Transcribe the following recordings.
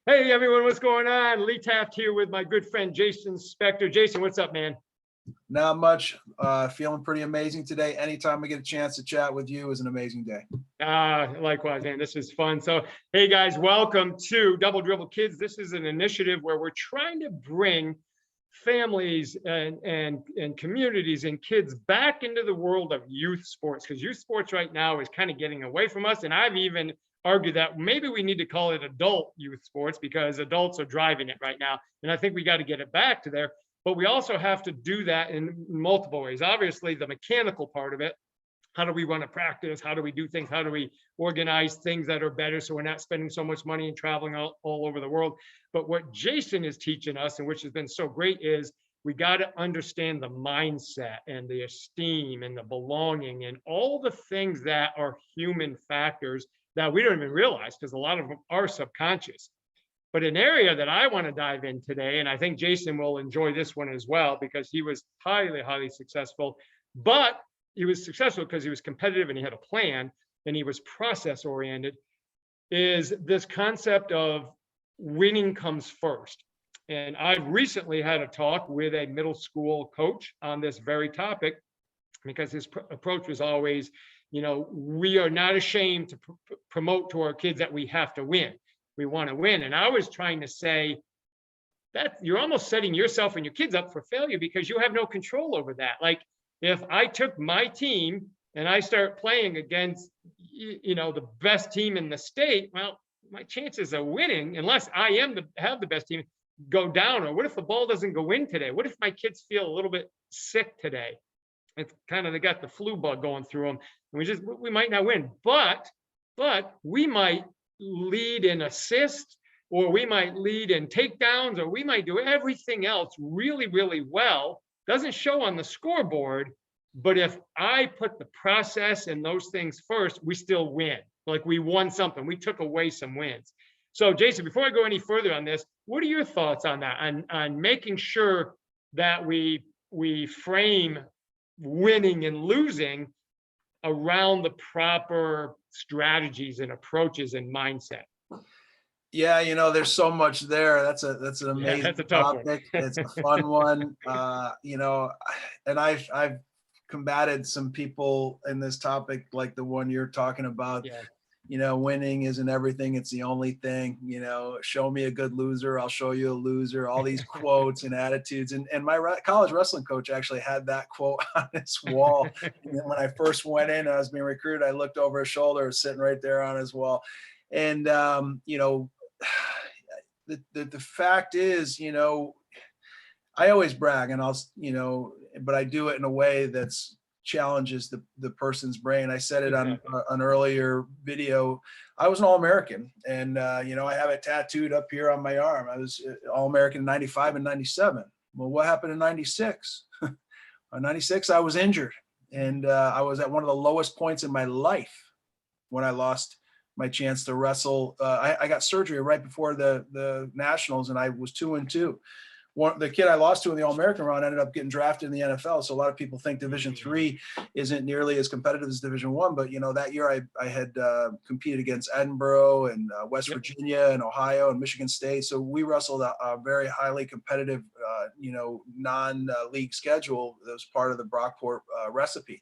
Hey everyone, what's going on? Lee Taft here with my good friend Jason Spector. Jason, what's up, man? Not much. Feeling pretty amazing today. Anytime I get a chance to chat with you is an amazing day. Likewise, man. This is fun. So, hey guys, welcome to Double Dribble Kids. This is an initiative where we're trying to bring families and communities and kids back into the world of youth sports, because youth sports right now is kind of getting away from us. And I've even argued that maybe we need to call it adult youth sports because adults are driving it right now. And I think we got to get it back to there. But we also have to do that in multiple ways. Obviously, the mechanical part of it. How do we run a practice? How do we do things? How do we organize things that are better so we're not spending so much money and traveling all over the world? But what Jason is teaching us, and which has been so great, is we got to understand the mindset and the esteem and the belonging and all the things that are human factors that we don't even realize because a lot of them are subconscious. But an area that I want to dive in today, and I think Jason will enjoy this one as well because he was highly, highly successful, but he was successful because he was competitive and he had a plan and he was process oriented, is this concept of winning comes first. And I've recently had a talk with a middle school coach on this very topic because his approach was always, we are not ashamed to promote to our kids that we have to win. We want to win. And I was trying to say that you're almost setting yourself and your kids up for failure because you have no control over that. Like if I took my team and I start playing against, the best team in the state, well, my chances of winning, unless I have the best team, go down. Or what if the ball doesn't go in today? What if my kids feel a little bit sick today? It's kind of, they got the flu bug going through them. And we might not win, but we might lead in assists, or we might lead in takedowns, or we might do everything else really, really well. Doesn't show on the scoreboard, but if I put the process and those things first, we still win. Like we won something. We took away some wins. So Jason, before I go any further on this, what are your thoughts on that? On making sure that we frame winning and losing around the proper strategies and approaches and mindset? Yeah, there's so much there. That's an amazing that's a tough topic. It's a fun one. And I've combated some people in this topic like the one you're talking about. Yeah. Winning isn't everything. It's the only thing. Show me a good loser, I'll show you a loser. All these quotes and attitudes. And my college wrestling coach actually had that quote on his wall. And when I first went in, I was being recruited. I looked over his shoulder, it was sitting right there on his wall. And the fact is, I always brag, and but I do it in a way that's challenges the person's brain. I said it on an earlier video. I was an All-American, and I have it tattooed up here on my arm. I was All-American in 95 and 97. Well, what happened in 96? In 96, I was injured, and I was at one of the lowest points in my life when I lost my chance to wrestle. I got surgery right before the Nationals, and I was 2-2. The kid I lost to in the All-American round ended up getting drafted in the NFL. So a lot of people think Division III isn't nearly as competitive as Division I. But, that year I had competed against Edinburgh and West Virginia and Ohio and Michigan State. So we wrestled a very highly competitive, non-league schedule that was part of the Brockport recipe.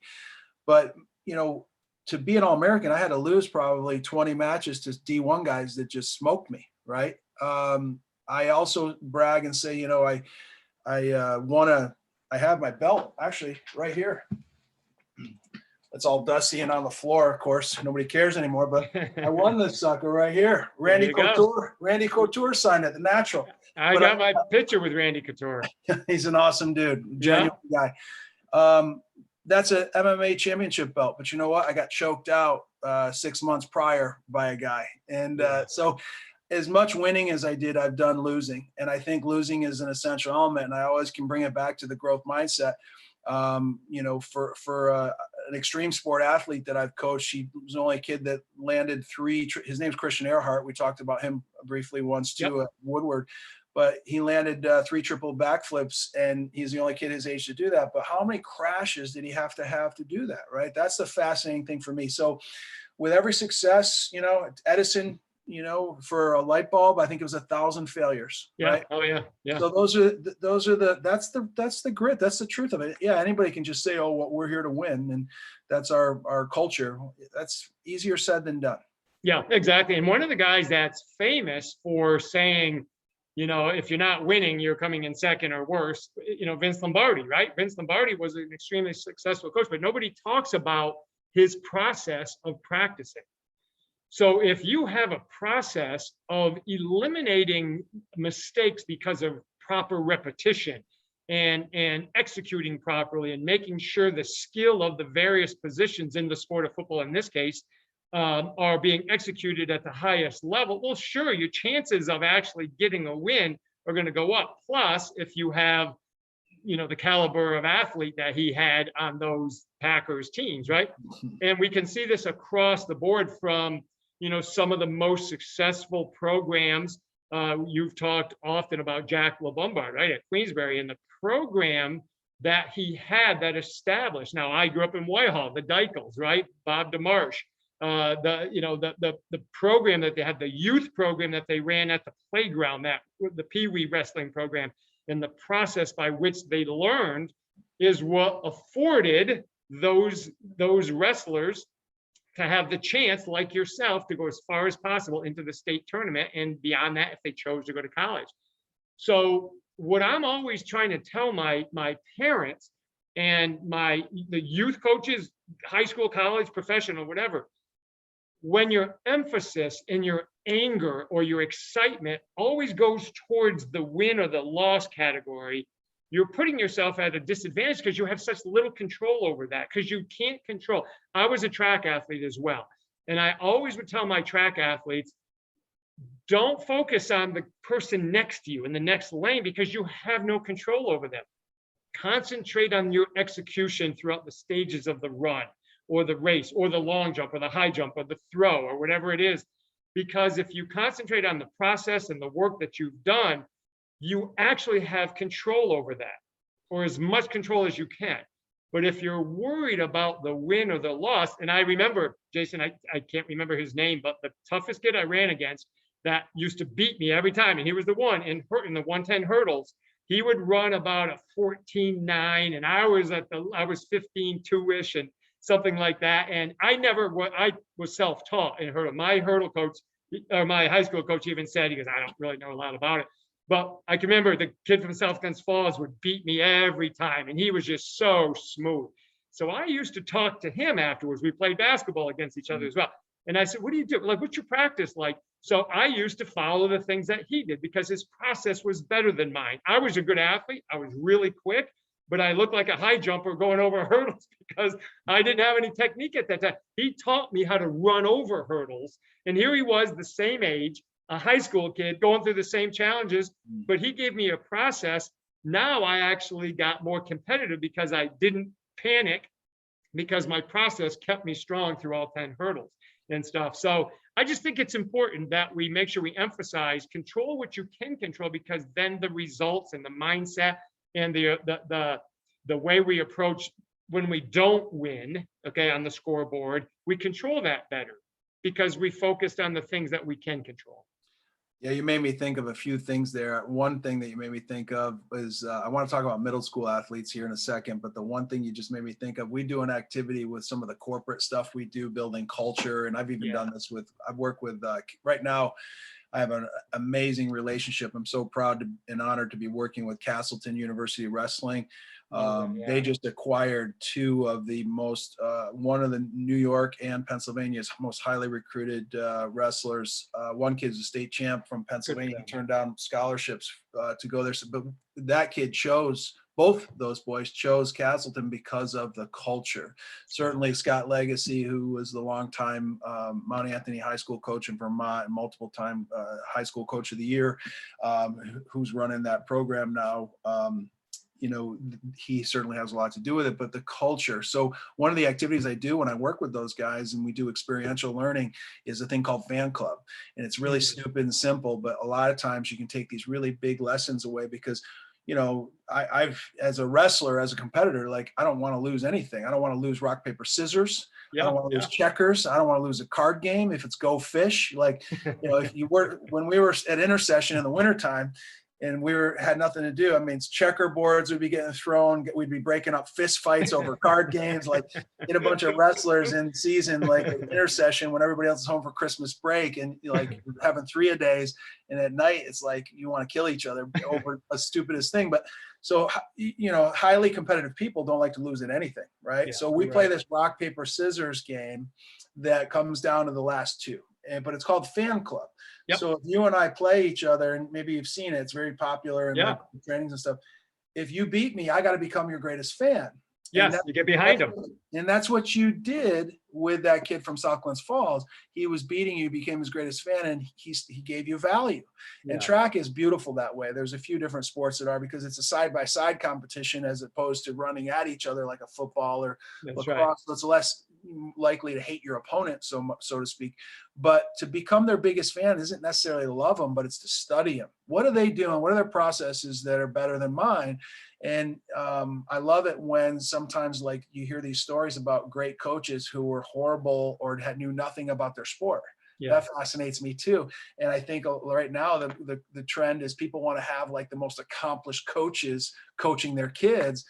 But, to be an All-American, I had to lose probably 20 matches to D1 guys that just smoked me, right? I also brag and say, I have my belt actually right here. It's all dusty and on the floor, of course. Nobody cares anymore, but I won this sucker right here. Randy Couture signed it, the Natural. I got my picture with Randy Couture. He's an awesome dude, genuine guy. That's a MMA championship belt, but you know what? I got choked out 6 months prior by a guy. And so as much winning as I did, I've done losing. And I think losing is an essential element. And I always can bring it back to the growth mindset. For an extreme sport athlete that I've coached, he was the only kid that landed his name's Christian Earhart. We talked about him briefly once too at Woodward. But he landed 3 triple backflips, and he's the only kid his age to do that. But how many crashes did he have to do that, right? That's the fascinating thing for me. So with every success, Edison for a light bulb, I think it was 1,000 failures, Yeah. right? Oh yeah. Yeah. So that's the grit. That's the truth of it. Yeah. Anybody can just say, oh, well, we're here to win. And that's our culture. That's easier said than done. Yeah, exactly. And one of the guys that's famous for saying, if you're not winning, you're coming in second or worse, Vince Lombardi, right? Vince Lombardi was an extremely successful coach, but nobody talks about his process of practicing. So if you have a process of eliminating mistakes because of proper repetition and executing properly and making sure the skill of the various positions in the sport of football, in this case, are being executed at the highest level, well, sure, your chances of actually getting a win are going to go up. Plus, if you have, the caliber of athlete that he had on those Packers teams, right? And we can see this across the board from, some of the most successful programs. You've talked often about Jack LeBombard, right, at Queensbury, and the program that he had that established. Now, I grew up in Whitehall, the Dykels, right? Bob DeMarsh. The program that they had, the youth program that they ran at the playground, that the Pee Wee wrestling program, and the process by which they learned is what afforded those wrestlers to have the chance, like yourself, to go as far as possible into the state tournament and beyond that if they chose to go to college. So what I'm always trying to tell my parents and the youth coaches, high school, college, professional, whatever, when your emphasis and your anger or your excitement always goes towards the win or the loss category, you're putting yourself at a disadvantage because you have such little control over that, because you can't control. I was a track athlete as well. And I always would tell my track athletes, don't focus on the person next to you in the next lane because you have no control over them. Concentrate on your execution throughout the stages of the run, or the race, or the long jump, or the high jump, or the throw, or whatever it is. Because if you concentrate on the process and the work that you've done, you actually have control over that, or as much control as you can. But if you're worried about the win or the loss, and I remember, Jason, I can't remember his name, but the toughest kid I ran against that used to beat me every time, and he was the one in the 110 hurdles, he would run about a 14.9, and I was 15.2-ish, and something like that. And I was self-taught in hurdle. My hurdle coach, or my high school coach, even said, he goes, I don't really know a lot about it. But I can remember the kid from South Guns Falls would beat me every time. And he was just so smooth. So I used to talk to him afterwards. We played basketball against each other as well. And I said, what do you do? Like, what's your practice like? So I used to follow the things that he did because his process was better than mine. I was a good athlete. I was really quick, but I looked like a high jumper going over hurdles because I didn't have any technique at that time. He taught me how to run over hurdles. And here he was, the same age, a high school kid going through the same challenges, but he gave me a process. Now I actually got more competitive because I didn't panic, because my process kept me strong through all 10 hurdles and stuff. So I just think it's important that we make sure we emphasize control what you can control, because then the results and the mindset and the way we approach when we don't win, okay, on the scoreboard, we control that better because we focused on the things that we can control. Yeah, you made me think of a few things there. One thing that you made me think of is, I want to talk about middle school athletes here in a second, but the one thing you just made me think of, we do an activity with some of the corporate stuff we do, building culture. And I've even done this I've worked with, right now, I have an amazing relationship. I'm so proud and honored to be working with Castleton University Wrestling. They just acquired two of the most, one of the New York and Pennsylvania's most highly recruited wrestlers. One kid's a state champ from Pennsylvania. He turned down scholarships to go there. But that kid both those boys chose Castleton because of the culture. Certainly Scott Legacy, who was the longtime Mount Anthony High School coach in Vermont and multiple time high school coach of the year, who's running that program now. He certainly has a lot to do with it, but the culture. So one of the activities I do when I work with those guys and we do experiential learning is a thing called fan club. And it's really stupid and simple, but a lot of times you can take these really big lessons away because you know, I've, as a wrestler, as a competitor, like, I don't want to lose anything. I don't want to lose rock, paper, scissors. I Yeah, don't want to yeah. lose checkers. I don't want to lose a card game. If it's go fish, like, you know, if you were, when we were at intercession in the wintertime and had nothing to do, I mean, checkerboards would be getting thrown. We'd be breaking up fist fights over card games, like get a bunch of wrestlers in season, like at intercession when everybody else is home for Christmas break, and like having 3-a-days. And at night, it's like you want to kill each other over a stupidest thing. But so, you know, highly competitive people don't like to lose at anything, right? Yeah, So we you're play right. this rock, paper, scissors game that comes down to the last two. But it's called Fan Club. Yep. So if you and I play each other, and maybe you've seen it, it's very popular in Yeah. like trainings and stuff. If you beat me, I got to become your greatest fan. Yes, you get behind him. And that's what you did with that kid from South Glens Falls. He was beating you, became his greatest fan, and he gave you value. Yeah. And track is beautiful that way. There's a few different sports that are, because it's a side-by-side competition as opposed to running at each other like a football or That's lacrosse. right. So it's less likely to hate your opponent, so to speak. But to become their biggest fan isn't necessarily to love them, but it's to study them. What are they doing? What are their processes that are better than mine? And I love it when sometimes, like, you hear these stories about great coaches who were horrible or knew nothing about their sport. Yeah. That fascinates me too. And I think right now the trend is people want to have like the most accomplished coaches coaching their kids.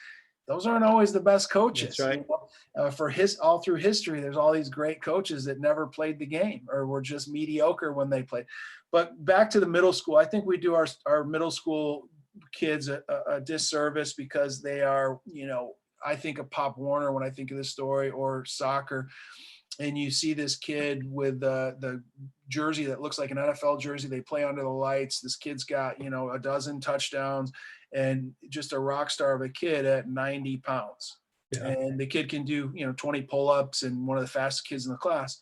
Those aren't always the best coaches. That's right. You know? All through history, there's all these great coaches that never played the game or were just mediocre when they played. But back to the middle school, I think we do our middle school kids a disservice because they are, you know, I think of Pop Warner when I think of this story, or soccer. And you see this kid with the jersey that looks like an NFL jersey. They play under the lights. This kid's got, you know, 12 touchdowns and just a rock star of a kid at 90 pounds. Yeah. And the kid can do, you know, 20 pull-ups and one of the fastest kids in the class.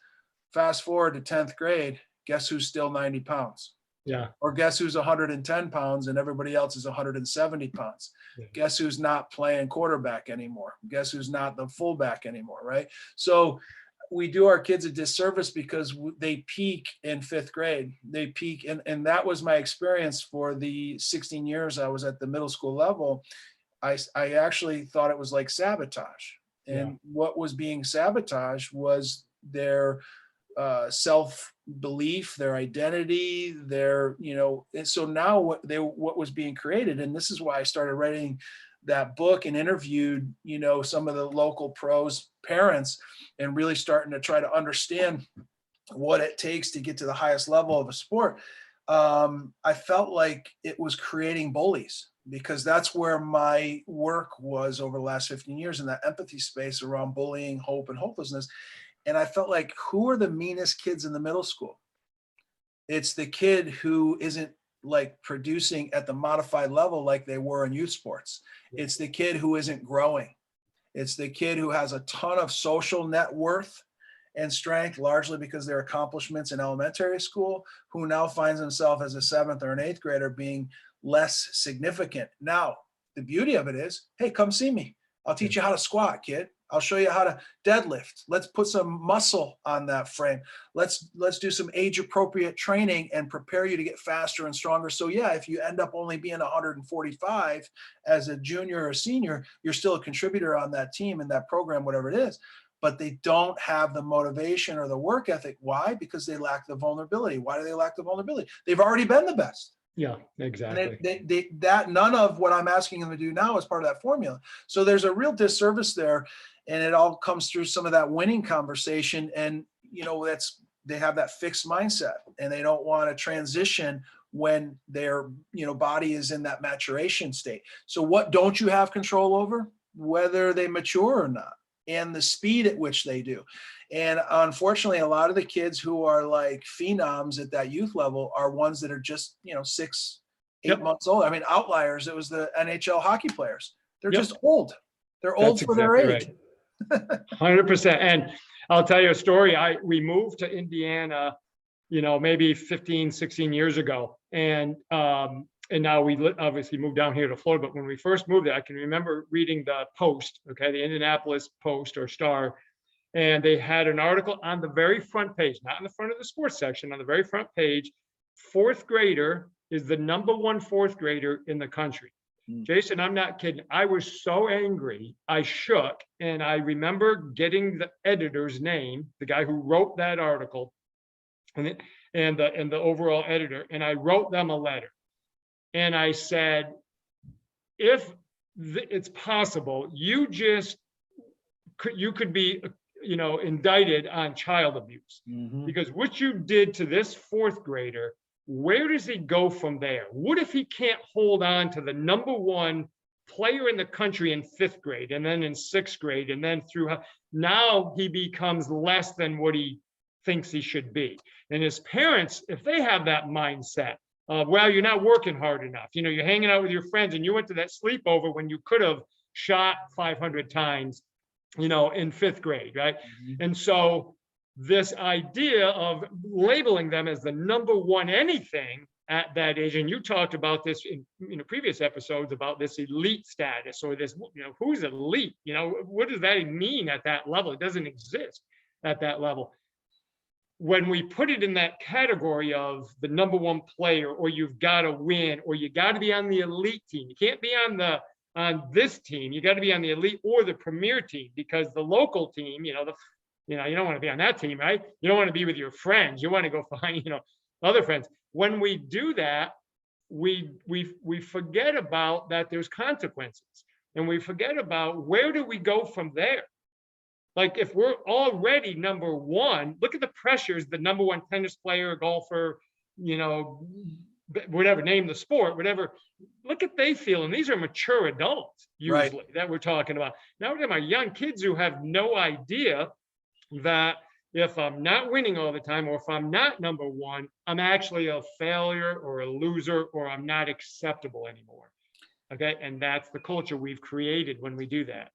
Fast forward to 10th grade, guess who's still 90 pounds? Yeah. Or guess who's 110 pounds and everybody else is 170 pounds? Yeah. Guess who's not playing quarterback anymore? Guess who's not the fullback anymore, right? So we do our kids a disservice because they peak in 5th grade. They peak, and that was my experience for the 16 years I was at the middle school level. I actually thought it was like sabotage. And what was being sabotaged was their self-belief, their identity, their, you know, and so now what was being created, and this is why I started writing that book and interviewed, you know, some of the local pros, parents, and really starting to try to understand what it takes to get to the highest level of a sport. I felt like it was creating bullies, because that's where my work was over the last 15 years, in that empathy space around bullying, hope, and hopelessness. And I felt like, who are the meanest kids in the middle school? It's the kid who isn't like producing at the modified level like they were in youth sports. It's the kid who isn't growing. It's the kid who has a ton of social net worth and strength, largely because their accomplishments in elementary school, who now finds himself as a 7th or an 8th grader being less significant. Now, the beauty of it is, hey, come see me. I'll teach you how to squat, kid. I'll show you how to deadlift. Let's put some muscle on that frame. Let's do some age appropriate training and prepare you to get faster and stronger. So yeah, if you end up only being 145 as a junior or senior, you're still a contributor on that team, in that program, whatever it is. But they don't have the motivation or the work ethic. Why? Because they lack the vulnerability. Why do they lack the vulnerability? They've already been the best. Yeah, exactly. And that none of what I'm asking them to do now is part of that formula. So there's a real disservice there, and it all comes through some of that winning conversation. And, you know, they have that fixed mindset, and they don't want to transition when their, you know, body is in that maturation state. So what don't you have control over? Whether they mature or not, and the speed at which they do. And unfortunately, a lot of the kids who are like phenoms at that youth level are ones that are just, you know, 6, 8 months old. I mean, outliers, it was the NHL hockey players. They're just old. They're old for their age. Right. 100%. And I'll tell you a story. We moved to Indiana, you know, maybe 15, 16 years ago. And now we obviously moved down here to Florida. But when we first moved there, I can remember reading the Post, okay, the Indianapolis Post or Star. And they had an article on the very front page, not in the front of the sports section, on the very front page. 4th grader is the #1 4th grader in the country. Jason, I'm not kidding. I was so angry, I shook, and I remember getting the editor's name, the guy who wrote that article, and the overall editor, and I wrote them a letter, and I said, if it's possible, you could be, indicted on child abuse, because what you did to this fourth grader, where does he go from there? What if he can't hold on to the number one player in the country in fifth grade, and then in sixth grade, and then now he becomes less than what he thinks he should be. And his parents, if they have that mindset, well, you're not working hard enough. You're hanging out with your friends, and you went to that sleepover when you could have shot 500 times, in fifth grade, right? And so this idea of labeling them as the number one anything at that age, and you talked about this in previous episodes about this elite status, or this, who's elite? What does that mean at that level? It doesn't exist at that level. When we put it in that category of the number one player, or you've got to win, or you got to be on the elite team, you can't be on this team, you got to be on the elite or the premier team, because the local team, you don't want to be on that team, right? You don't want to be with your friends. You want to go find, other friends. When we do that, we forget about that there's consequences, and we forget about where do we go from there. Like, if we're already number one, look at the pressures the number one tennis player, golfer, whatever, name the sport, whatever, look at they feel. And these are mature adults usually, right, that we're talking about. Now we're talking about young kids who have no idea that if I'm not winning all the time, or if I'm not number one, I'm actually a failure or a loser, or I'm not acceptable anymore. Okay. And that's the culture we've created when we do that.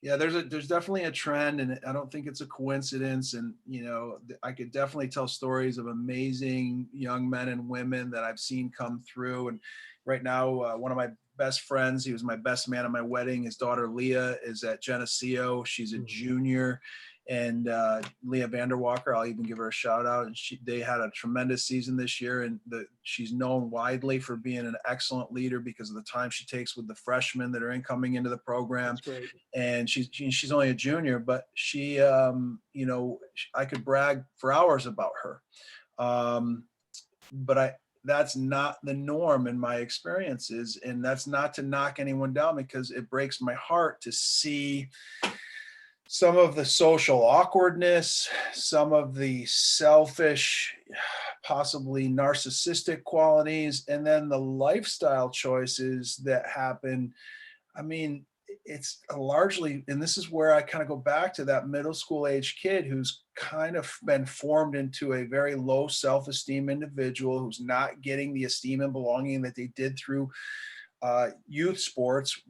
Yeah, there's definitely a trend, and I don't think it's a coincidence. And I could definitely tell stories of amazing young men and women that I've seen come through. And right now, one of my best friends, he was my best man at my wedding. His daughter Leah is at Geneseo. She's a junior, and Leah Vanderwalker, I'll even give her a shout out. And they had a tremendous season this year, and she's known widely for being an excellent leader because of the time she takes with the freshmen that are coming into the program. And she's only a junior, but she, I could brag for hours about her. But that's not the norm in my experiences, and that's not to knock anyone down, because it breaks my heart to see some of the social awkwardness, some of the selfish, possibly narcissistic qualities, and then the lifestyle choices that happen. I mean, it's largely, and this is where I kind of go back to that middle school age kid who's kind of been formed into a very low self-esteem individual, who's not getting the esteem and belonging that they did through youth sports,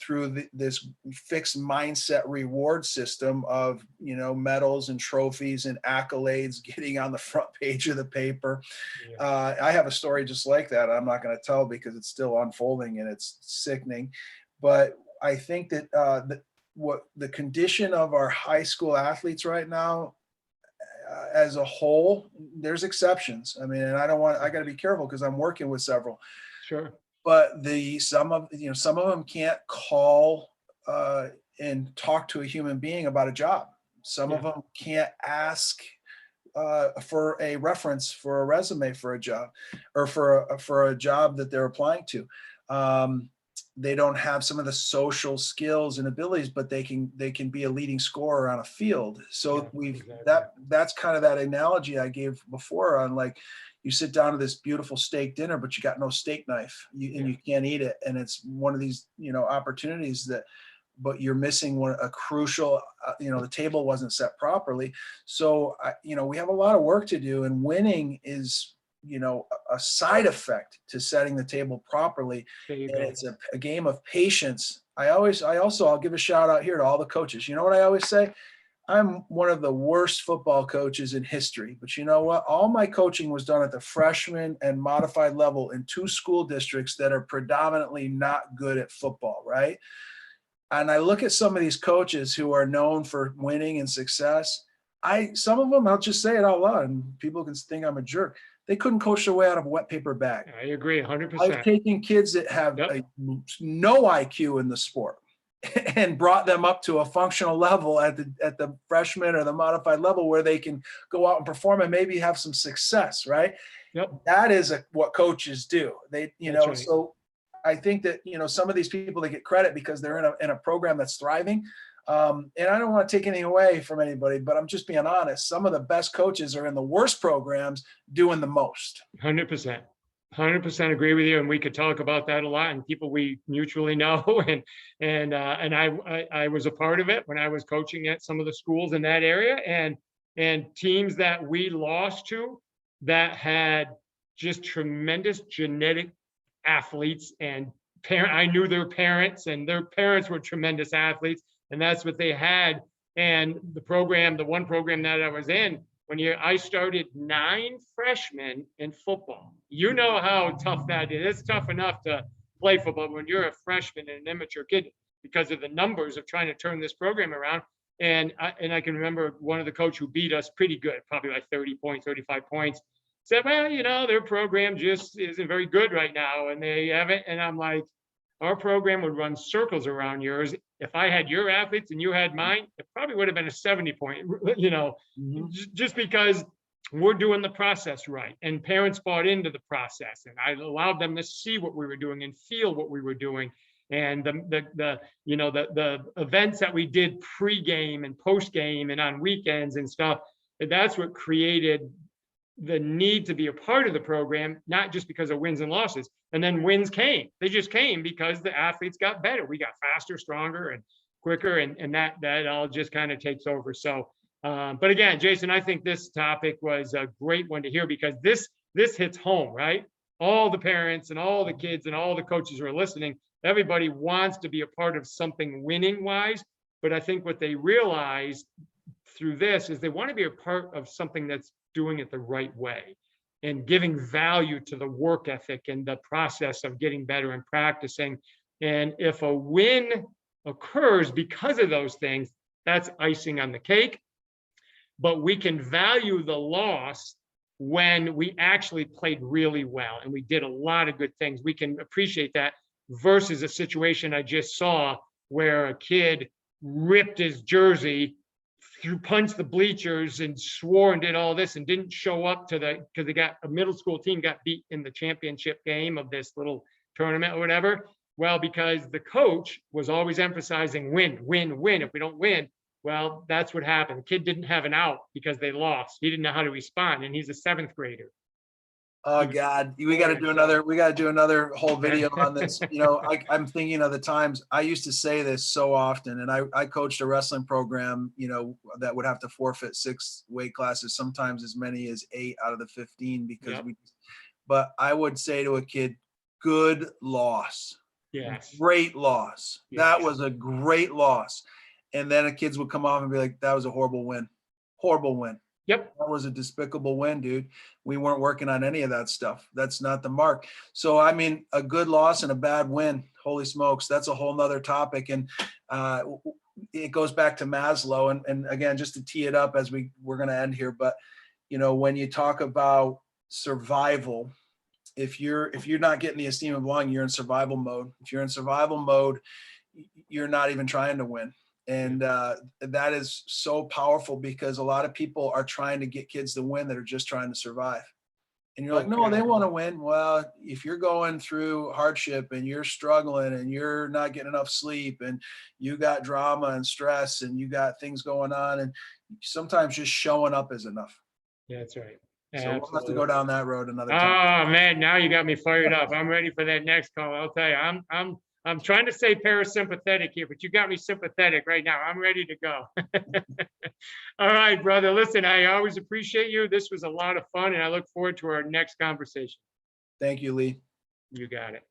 through this fixed mindset reward system of medals and trophies and accolades getting on the front page of the paper. I have a story just like that. I'm not going to tell because it's still unfolding and it's sickening, but I think that what the condition of our high school athletes right now, as a whole, there's exceptions. I mean, and I got to be careful because I'm working with several. Sure. But some of them can't call and talk to a human being about a job. Some of them can't ask for a reference for a resume for a job, or for a job that they're applying to. They don't have some of the social skills and abilities, but they can be a leading scorer on a field. So that's kind of that analogy I gave before on, like, you sit down to this beautiful steak dinner, but you got no steak knife, and you can't eat it. And it's one of these, opportunities but you're missing a crucial, the table wasn't set properly. So, we have a lot of work to do, and winning is, a side effect to setting the table properly. And it's a game of patience. I'll give a shout out here to all the coaches. You know what I always say? I'm one of the worst football coaches in history, but you know what? All my coaching was done at the freshman and modified level in 2 school districts that are predominantly not good at football, right? And I look at some of these coaches who are known for winning and success. Some of them, I'll just say it out loud and people can think I'm a jerk. they couldn't coach their way out of a wet paper bag. I agree I've 100%. taken kids that have Yep. no IQ in the sport and brought them up to a functional level at the freshman or the modified level where they can go out and perform and maybe have some success, right? Yep. That is what coaches do. They, That's right. so I think that, some of these people, they get credit because they're in a program that's thriving. And I don't want to take anything away from anybody, but I'm just being honest. Some of the best coaches are in the worst programs doing the most. 100%. 100% agree with you, and we could talk about that a lot. And people we mutually know, and I was a part of it when I was coaching at some of the schools in that area, and teams that we lost to that had just tremendous genetic athletes and I knew their parents, and their parents were tremendous athletes, and that's what they had. And the one program that I was in, I started 9 freshmen in football. You know how tough that is. It's tough enough to play football when you're a freshman and an immature kid because of the numbers of trying to turn this program around. And I can remember one of the coach who beat us pretty good, probably like 30 points, 35 points, said, well, their program just isn't very good right now, and they haven't. And I'm like, our program would run circles around yours. If I had your athletes and you had mine, it probably would have been a 70-point, just because we're doing the process right. And parents bought into the process, and I allowed them to see what we were doing and feel what we were doing. And the events that we did pre-game and post-game and on weekends and stuff, that's what created the need to be a part of the program, not just because of wins and losses. And then wins came. They just came because the athletes got better. We got faster, stronger, and quicker, and that all just kind of takes over. So, but again, Jason, I think this topic was a great one to hear because this hits home, right? All the parents and all the kids and all the coaches who are listening, everybody wants to be a part of something winning wise. But I think what they realize through this is they want to be a part of something that's doing it the right way and giving value to the work ethic and the process of getting better and practicing. And if a win occurs because of those things, that's icing on the cake. But we can value the loss when we actually played really well and we did a lot of good things. We can appreciate that versus a situation I just saw where a kid ripped his jersey, punched the bleachers and swore and did all this and didn't show up because they got a middle school team got beat in the championship game of this little tournament or whatever. Well, because the coach was always emphasizing win, win, win. If we don't win, well, that's what happened. The kid didn't have an out because they lost. He didn't know how to respond, and he's a 7th grader. Oh God, we got to do another whole video on this. I'm thinking of the times I used to say this so often, and I coached a wrestling program, that would have to forfeit 6 weight classes, sometimes as many as 8 out of the 15 because but I would say to a kid, good loss. Yes. Great loss. Yes. That was a great loss. And then the kids would come off and be like, that was a horrible win. Horrible win. Yep. That was a despicable win, dude. We weren't working on any of that stuff. That's not the mark. So, I mean, a good loss and a bad win, holy smokes, that's a whole nother topic. And it goes back to Maslow. And again, just to tee it up as we're going to end here. But, when you talk about survival, if you're not getting the esteem of belonging, you're in survival mode. If you're in survival mode, you're not even trying to win. And that is so powerful because a lot of people are trying to get kids to win that are just trying to survive. And you're like, no, they want to win. Well, if you're going through hardship and you're struggling and you're not getting enough sleep and you got drama and stress and you got things going on, and sometimes just showing up is enough. Yeah, that's right. So we'll have to go down that road another time. Oh man, now you got me fired up. I'm ready for that next call. I'll tell you, I'm trying to say parasympathetic here, but you got me sympathetic right now. I'm ready to go. All right, brother. Listen, I always appreciate you. This was a lot of fun, and I look forward to our next conversation. Thank you, Lee. You got it.